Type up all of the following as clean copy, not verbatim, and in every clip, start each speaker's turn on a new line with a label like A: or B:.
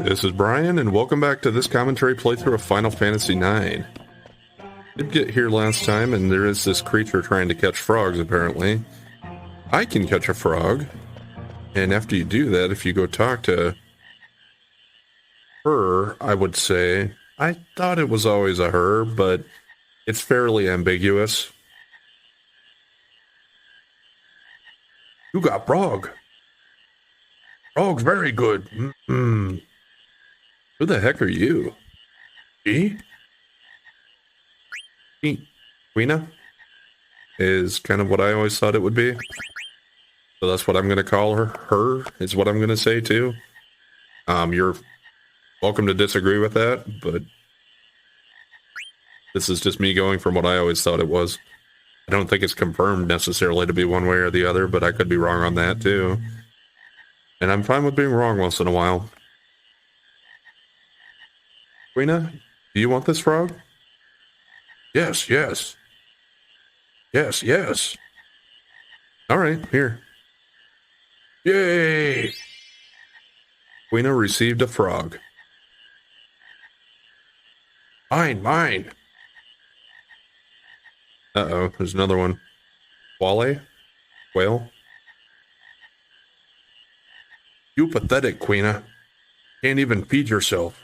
A: This is Brian, and welcome back to this commentary playthrough of Final Fantasy IX. Did get here last time, and there is this creature trying to catch frogs, apparently. I can catch a frog, and after you do that, if you go talk to her, I would say, I thought it was always a her, but it's fairly ambiguous. You got frog. Frog's very good. Mm-hmm. Who the heck are you? She? Quina? Is kind of what I always thought it would be. So that's what I'm going to call her. Her is what I'm going to say too. You're welcome to disagree with that, but this is just me going from what I always thought it was. I don't think it's confirmed necessarily to be one way or the other, but I could be wrong on that too. And I'm fine with being wrong once in a while. Quina, do you want this frog? Yes, yes. Yes, yes. All right, here. Yay! Quina received a frog. Mine, mine. Uh-oh, there's another one. Quale? Quail? You pathetic, Quina. Can't even feed yourself.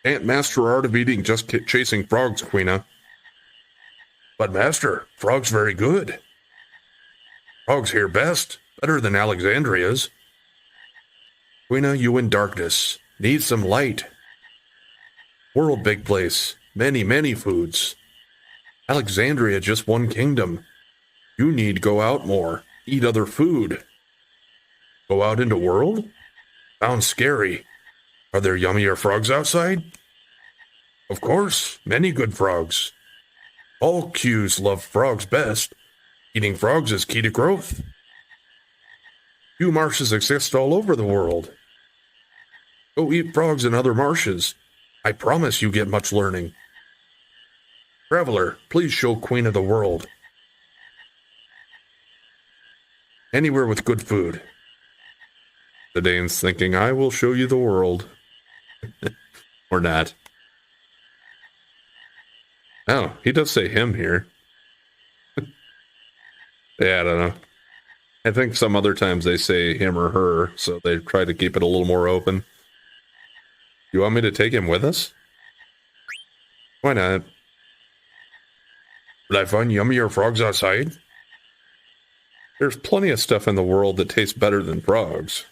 A: Can't master art of eating just chasing frogs, Quina. But master, frogs very good. Frogs here best, better than Alexandria's. Quina, you in darkness, need some light. World big place, many, many foods. Alexandria just one kingdom. You need go out more, eat other food. Go out into world? Sounds scary. Are there yummier frogs outside? Of course, many good frogs. All Qs love frogs best. Eating frogs is key to growth. Q marshes exist all over the world. Go eat frogs in other marshes. I promise you get much learning. Traveler, please show Queen of the world. Anywhere with good food. The Dane's thinking, I will show you the world. Or not. Oh, he does say him here. Yeah, I don't know. I think some other times they say him or her, so they try to keep it a little more open. You want me to take him with us? Why not? Will I find yummier frogs outside? There's plenty of stuff in the world that tastes better than frogs.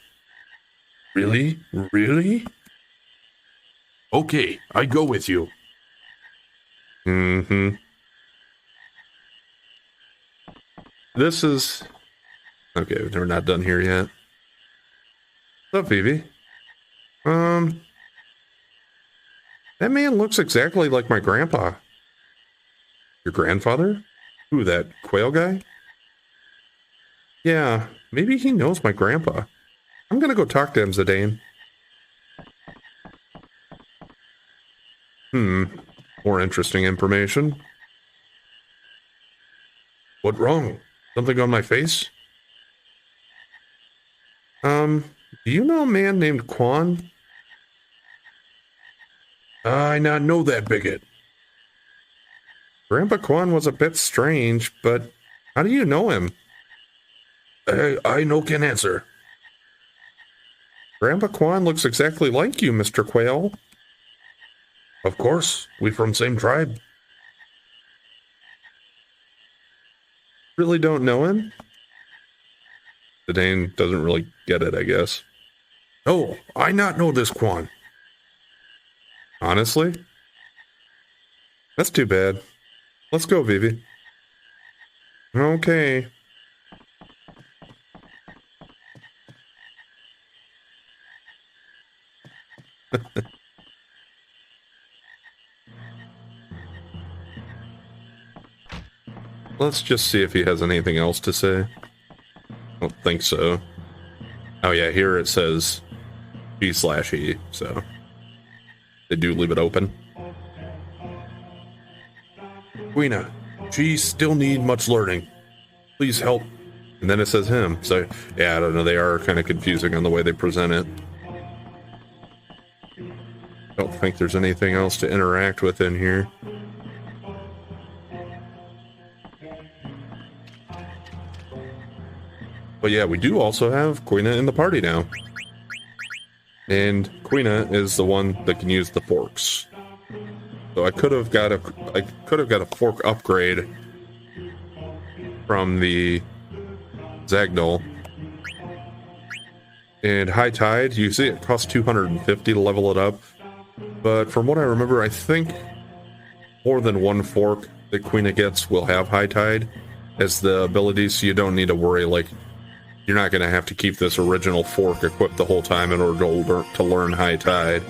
A: Really? Really? Okay, I go with you. Mm-hmm. This is... Okay, we're not done here yet. What's up, Phoebe? That man looks exactly like my grandpa. Your grandfather? Who, that quail guy? Yeah, maybe he knows my grandpa. I'm gonna go talk to him, Zidane. More interesting information. What wrong? Something on my face? Do you know a man named Quan? I not know that bigot. Grandpa Quan was a bit strange, but how do you know him? I no can answer. Grandpa Quan looks exactly like you, Mr. Quail. Of course, we from same tribe. Really don't know him? The Dane doesn't really get it, I guess. No, I not know this Quan. Honestly? That's too bad. Let's go, Vivi. Okay. Let's just see if he has anything else to say. I don't think so. Oh yeah, here it says G/E, so they do leave it open. Quina, she still need much learning. Please help. And then it says him. So, yeah, I don't know. They are kind of confusing on the way they present it. I don't think there's anything else to interact with in here. But yeah, we do also have Quina in the party now. And Quina is the one that can use the forks. So I could have got a fork upgrade from the Zagnol. And High Tide, you see it costs 250 to level it up. But from what I remember, I think more than one fork that Quina gets will have High Tide as the ability, so you don't need to worry, like, you're not going to have to keep this original fork equipped the whole time in order to learn High Tide.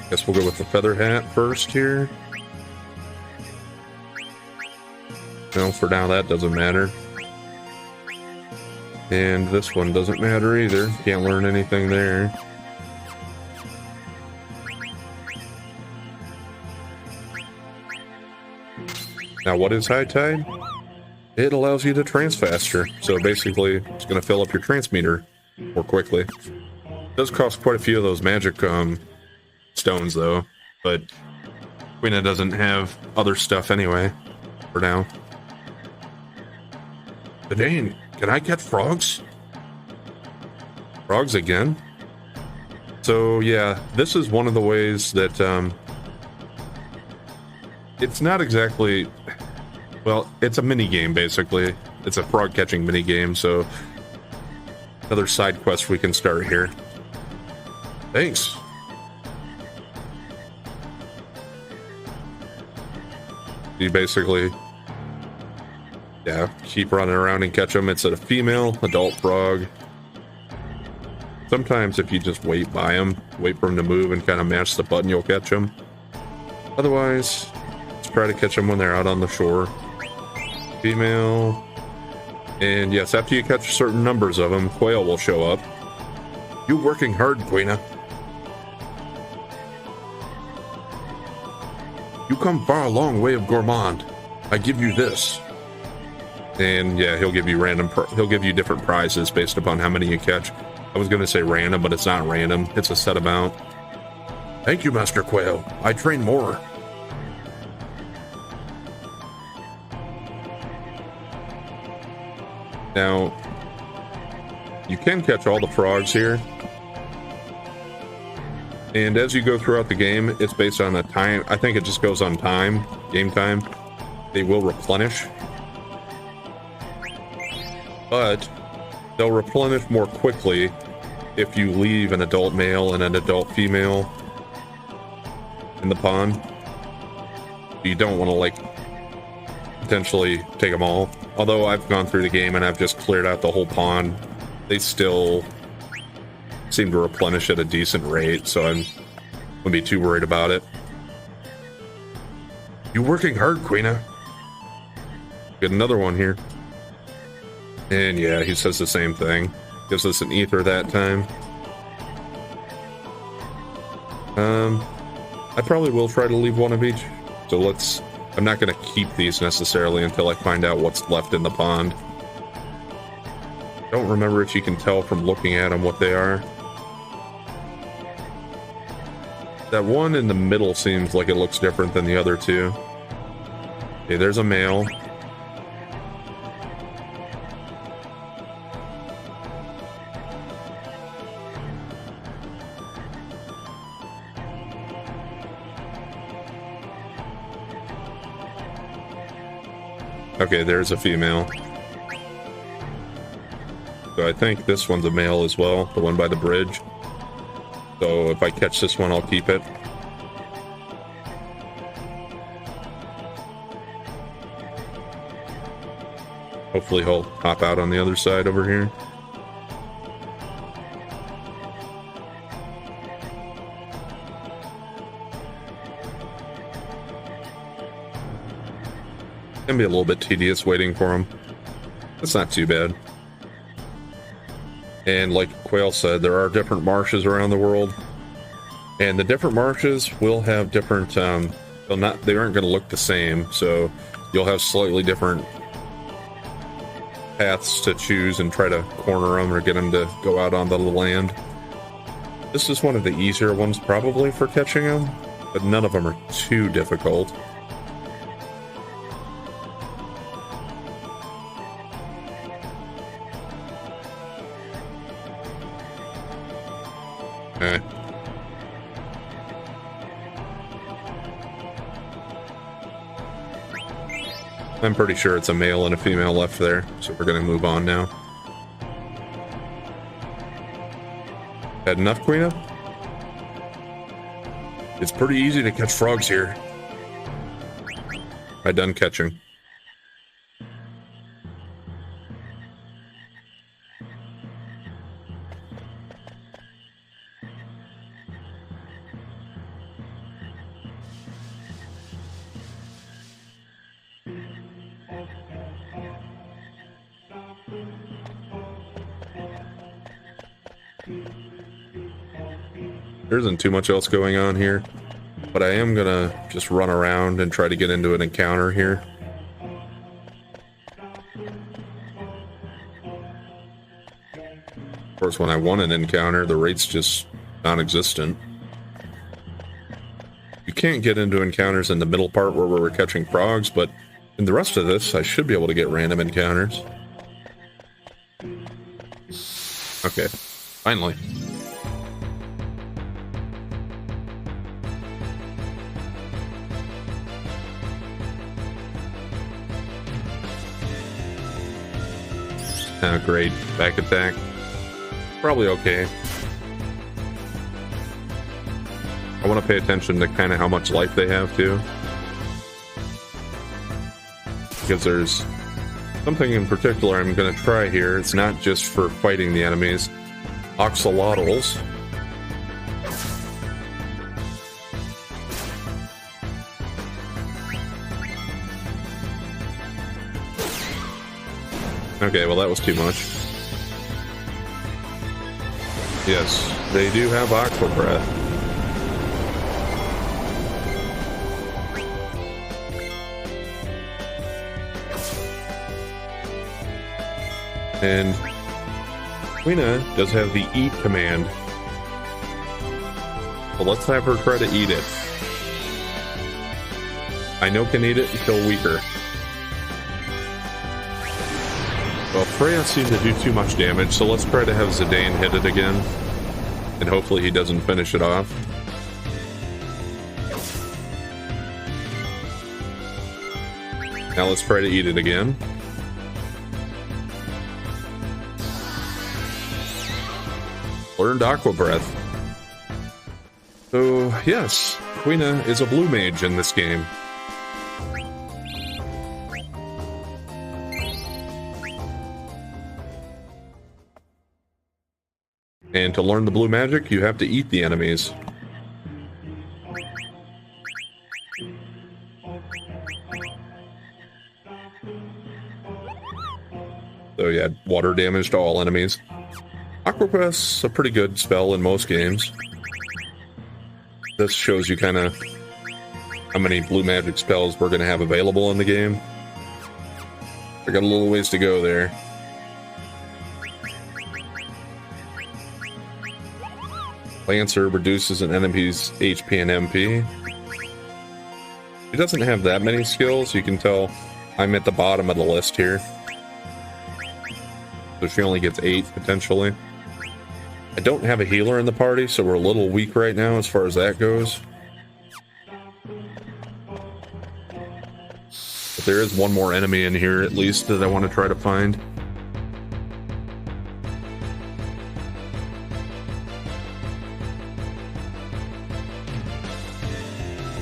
A: Guess we'll go with the Feather Hat first here. No, for now that doesn't matter. And this one doesn't matter either. Can't learn anything there. Now, what is High Tide? It allows you to trance faster. So basically, it's going to fill up your trance meter more quickly. It does cost quite a few of those magic stones, though. But Quina doesn't have other stuff anyway, for now. Dane, can I get frogs? Frogs again? So, yeah, this is one of the ways that, it's not exactly... Well, it's a mini-game, basically. It's a frog-catching mini-game, so... Another side quest we can start here. Thanks. You basically... Yeah, keep running around and catch them. It's a female adult frog. Sometimes if you just wait by them, wait for them to move and kind of mash the button, you'll catch them. Otherwise, let's try to catch them when they're out on the shore. Female. And yes, after you catch certain numbers of them, quail will show up. You working hard, Quina. You come far a long way of gourmand. I give you this. And yeah, he'll give you different prizes based upon how many you catch. I was going to say random, but it's not random. It's a set amount. Thank you, Master Quail. I train more. Now, you can catch all the frogs here. And as you go throughout the game, it's based on a time. I think it just goes on time, game time. They will replenish. But they'll replenish more quickly if you leave an adult male and an adult female in the pond. You don't want to, like, potentially take them all. Although I've gone through the game and I've just cleared out the whole pond, they still seem to replenish at a decent rate, so I wouldn't be too worried about it. You working hard, Quina. Get another one here. And yeah, he says the same thing. Gives us an ether that time. I probably will try to leave one of each. So I'm not going to keep these necessarily until I find out what's left in the pond. Don't remember if you can tell from looking at them what they are. That one in the middle seems like it looks different than the other two. Okay, there's a male. Okay, there's a female. So I think this one's a male as well, the one by the bridge. So if I catch this one, I'll keep it. Hopefully he'll hop out on the other side over here. Can be a little bit tedious waiting for him. It's not too bad. And like Quail said, there are different marshes around the world. And the different marshes will have different, they aren't going to look the same, so you'll have slightly different paths to choose and try to corner them or get them to go out onto the land. This is one of the easier ones probably for catching them, but none of them are too difficult. Okay. I'm pretty sure it's a male and a female left there, so we're going to move on now. Had enough, Quina? It's pretty easy to catch frogs here. I done catching. There isn't too much else going on here, but I am gonna just run around and try to get into an encounter here. Of course, when I want an encounter, the rate's just non-existent. You can't get into encounters in the middle part where we're catching frogs, but in the rest of this, I should be able to get random encounters. Okay, finally. Great. Back attack. Probably okay. I want to pay attention to kind of how much life they have, too. Because there's something in particular I'm going to try here. It's not just for fighting the enemies. Oxalotls. Okay, well that was too much. Yes, they do have aqua breath. And Quina does have the eat command. So let's have her try to eat it. I know can eat it and kill weaker. Well, Freya seemed to do too much damage, so let's try to have Zidane hit it again. And hopefully he doesn't finish it off. Now let's try to eat it again. Learned Aqua Breath. So, yes, Quina is a blue mage in this game. And to learn the blue magic, you have to eat the enemies. So yeah, water damage to all enemies. Aqua Breath's a pretty good spell in most games. This shows you kind of how many blue magic spells we're going to have available in the game. I got a little ways to go there. Lancer reduces an enemy's HP and MP. He doesn't have that many skills. You can tell I'm at the bottom of the list here. So she only gets 8, potentially. I don't have a healer in the party, so we're a little weak right now as far as that goes. But there is one more enemy in here, at least, that I want to try to find.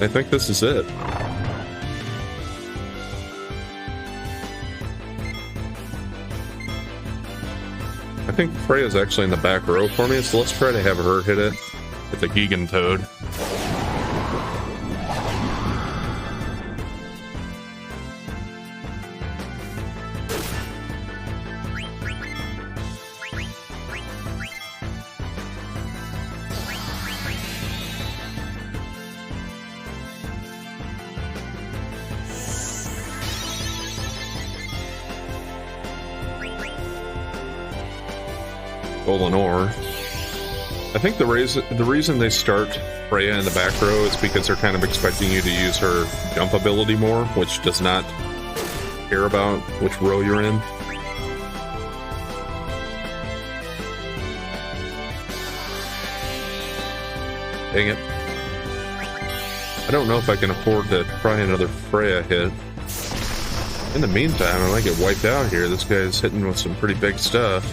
A: I think this is it. I think Freya's actually in the back row for me, so let's try to have her hit it with the Gigan Toad. Golden ore. I think the reason they start Freya in the back row is because they're kind of expecting you to use her jump ability more, which does not care about which row you're in. Dang it. I don't know if I can afford to try another Freya hit. In the meantime, I might get wiped out here. This guy's hitting with some pretty big stuff.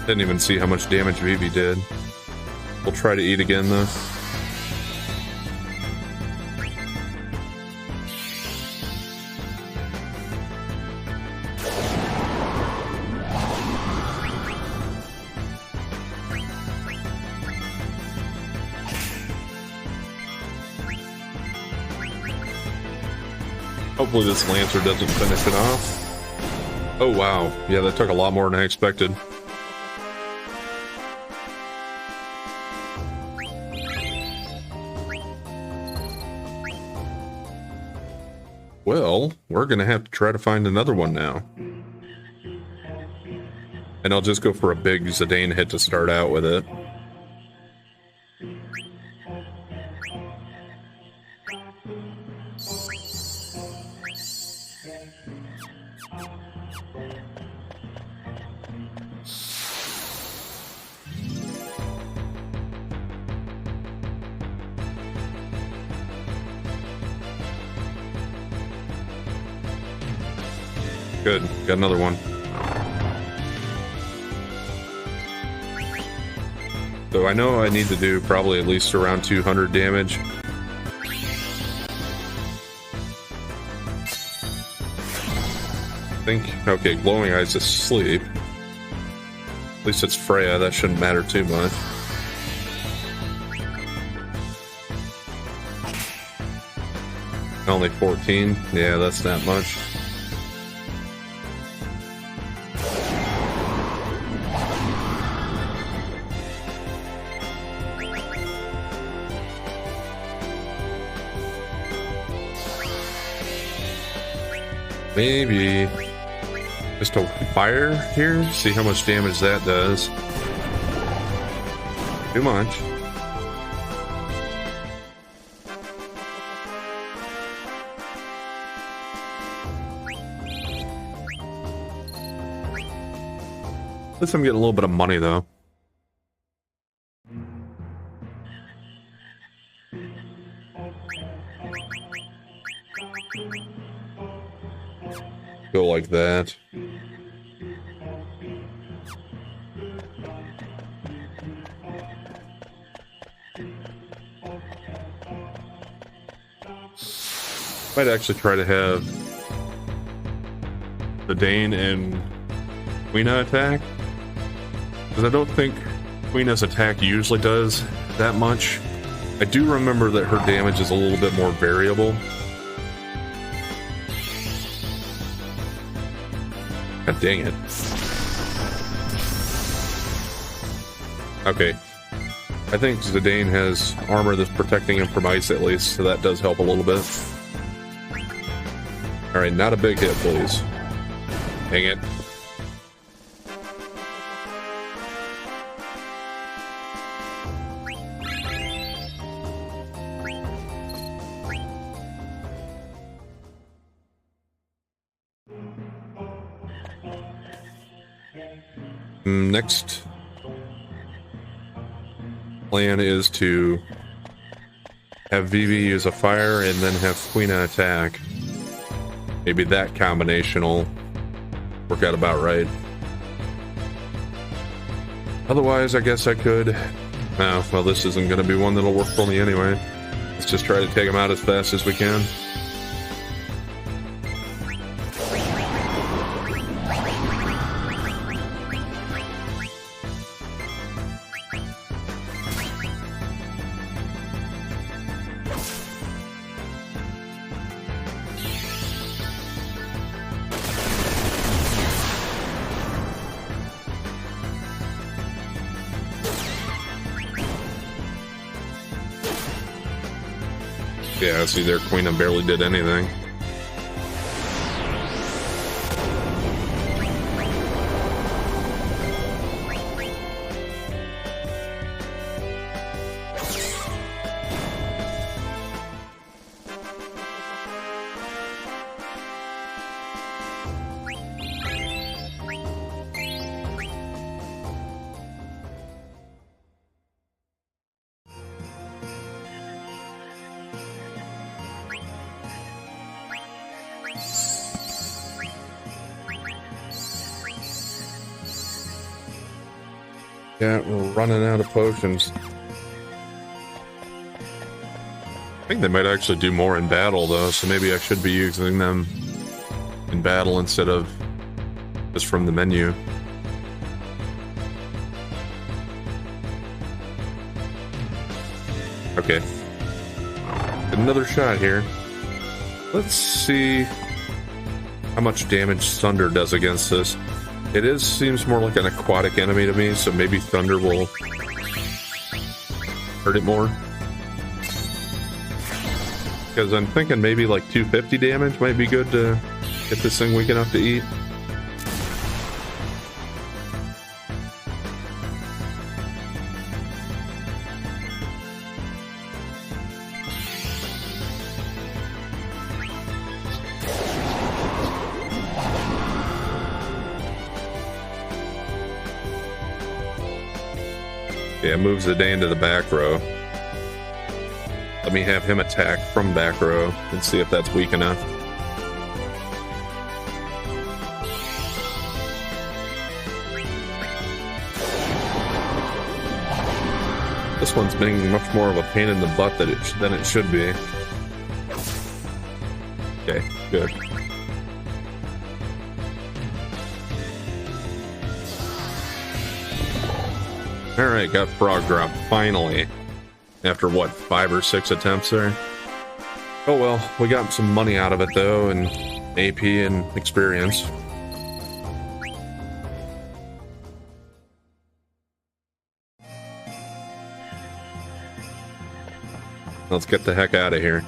A: Didn't even see how much damage Vivi did. We'll try to eat again, though. Hopefully this Lancer doesn't finish it off. Oh wow, yeah, that took a lot more than I expected. Well, we're gonna have to try to find another one now. And I'll just go for a big Zidane hit to start out with it. Good, got another one. So I know I need to do probably at least around 200 damage. I think, okay, Glowing Eyes is asleep. At least it's Freya, that shouldn't matter too much. Only 14? Yeah, that's not much. Maybe just a fire here, see how much damage that does. Too much. At least I'm getting a little bit of money though. Go like that. Might actually try to have the Dane and Quina attack, because I don't think Quina's attack usually does that much. I do remember that her damage is a little bit more variable. God dang it. Okay. I think Zidane has armor that's protecting him from ice at least, so that does help a little bit. Alright, not a big hit, please. Dang it. Next plan is to have Vivi use a fire and then have Quina attack. Maybe that combination will work out about right. Otherwise, I guess I could... Oh, well, this isn't going to be one that'll work for me anyway. Let's just try to take him out as fast as we can. Yeah, see there, Quina barely did anything. Yeah, we're running out of potions. I think they might actually do more in battle, though, so maybe I should be using them in battle instead of just from the menu. Okay. Another shot here. Let's see how much damage Thunder does against this. It seems more like an aquatic enemy to me, so maybe Thunder will hurt it more. Because I'm thinking maybe like 250 damage might be good to get this thing weak enough to eat. Yeah, moves the day into the back row. Let me have him attack from back row and see if that's weak enough. This one's being much more of a pain in the butt than it should be. Okay, good. Alright, got Frog Drop, finally. After, what, 5 or 6 attempts there? Oh well, we got some money out of it, though, and AP and experience. Let's get the heck out of here.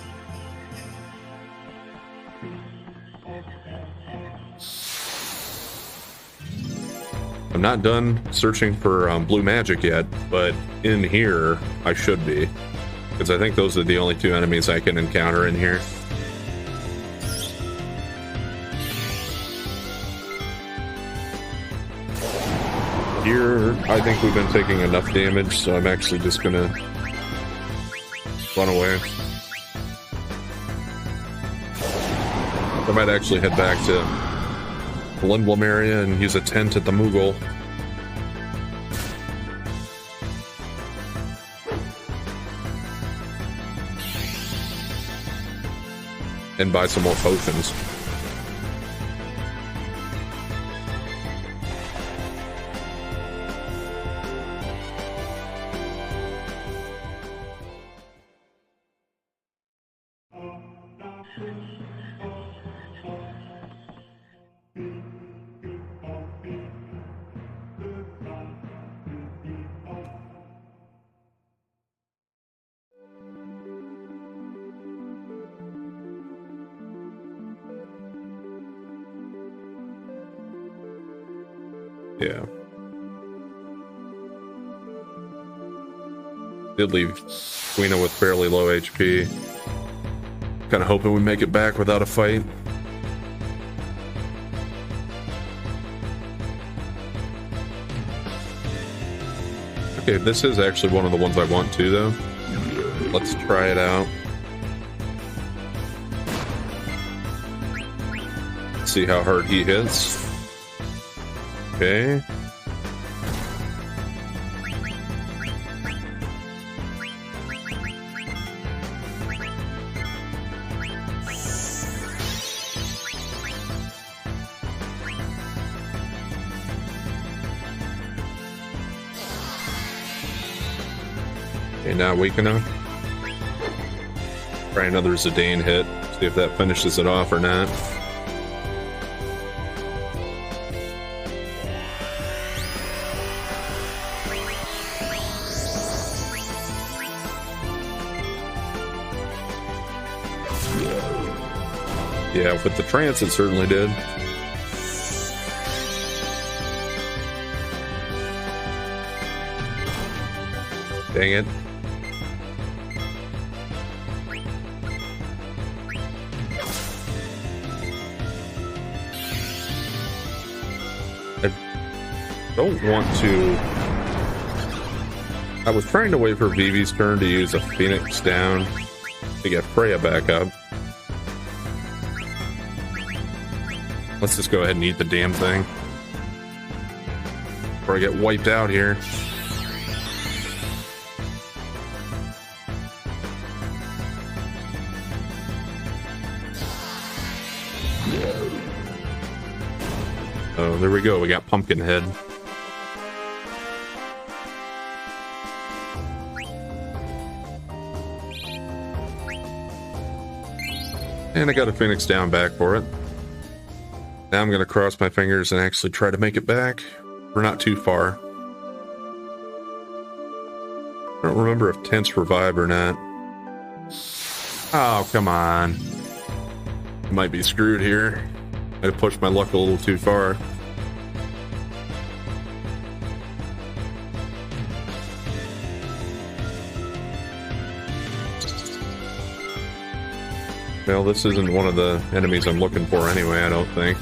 A: I'm not done searching for blue magic yet, but in here I should be, because I think those are the only 2 enemies I can encounter in here. Here, I think we've been taking enough damage, so I'm actually just gonna run away. I might actually head back to the Lindblom area and use a tent at the Moogle. And buy some more potions. Yeah. Did leave Quina with fairly low HP. Kind of hoping we make it back without a fight. Okay, this is actually one of the ones I want to, though. Let's try it out. See how hard he hits. Okay. Okay, not weak enough. Try another Zidane hit. See if that finishes it off or not. Yeah, with the trance, it certainly did. Dang it. I don't want to... I was trying to wait for Vivi's turn to use a Phoenix down to get Freya back up. Let's just go ahead and eat the damn thing before I get wiped out here. Oh, there we go. We got Pumpkinhead. And I got a Phoenix down back for it. Now I'm going to cross my fingers and actually try to make it back. We're not too far. I don't remember if tents revive or not. Oh, come on. I might be screwed here. I pushed my luck a little too far. Well, this isn't one of the enemies I'm looking for anyway, I don't think.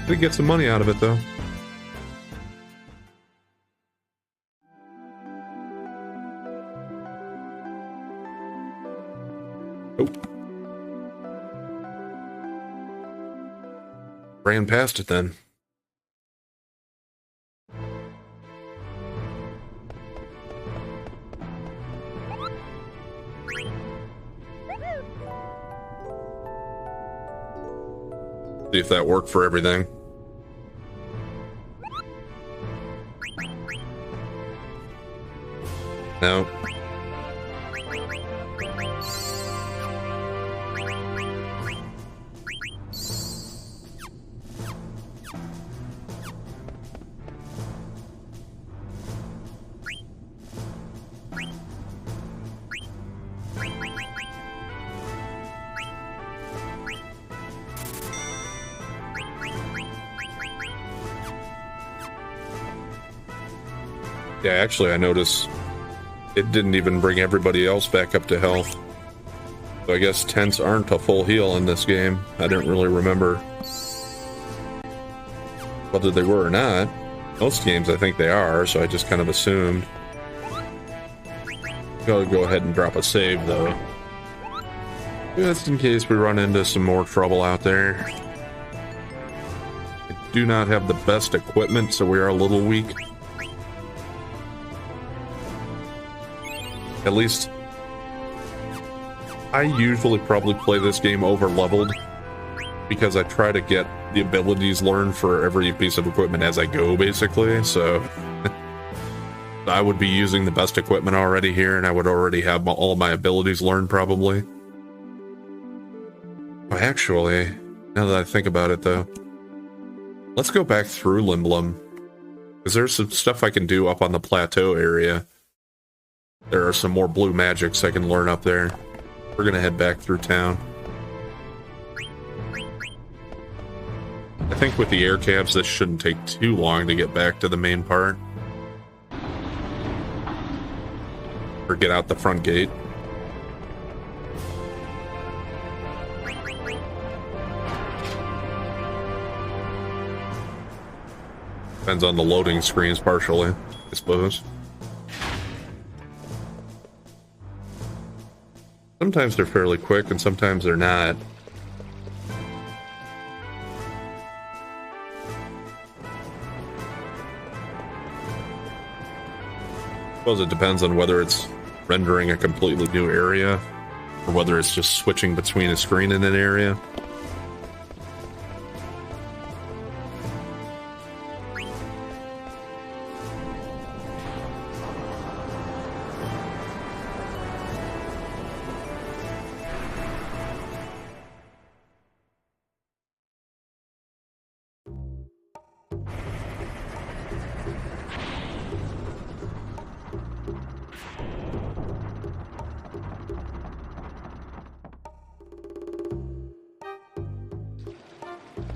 A: Did get some money out of it, though. Oh. Ran past it, then. See if that worked for everything. No. Yeah, actually, I noticed it didn't even bring everybody else back up to health. So I guess tents aren't a full heal in this game. I didn't really remember whether they were or not. Most games I think they are, so I just kind of assumed. I'll go ahead and drop a save, though. Just in case we run into some more trouble out there. I do not have the best equipment, so we are a little weak. At least, I usually probably play this game over-leveled because I try to get the abilities learned for every piece of equipment as I go, basically, so I would be using the best equipment already here, and I would already have all my abilities learned, probably. Oh, actually, now that I think about it, though, let's go back through Limblum, because there's some stuff I can do up on the plateau area. There are some more blue magics I can learn up there. We're gonna head back through town. I think with the air cabs, this shouldn't take too long to get back to the main part. Or get out the front gate. Depends on the loading screens partially, I suppose. Sometimes they're fairly quick, and sometimes they're not. I suppose it depends on whether it's rendering a completely new area, or whether it's just switching between a screen in an area.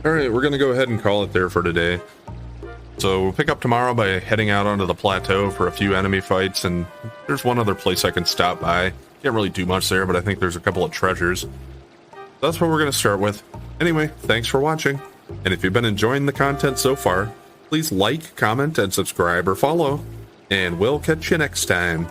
A: All right, we're going to go ahead and call it there for today. So we'll pick up tomorrow by heading out onto the plateau for a few enemy fights, and there's one other place I can stop by. Can't really do much there, but I think there's a couple of treasures. That's what we're going to start with. Anyway, thanks for watching. And if you've been enjoying the content so far, please like, comment, and subscribe or follow. And we'll catch you next time.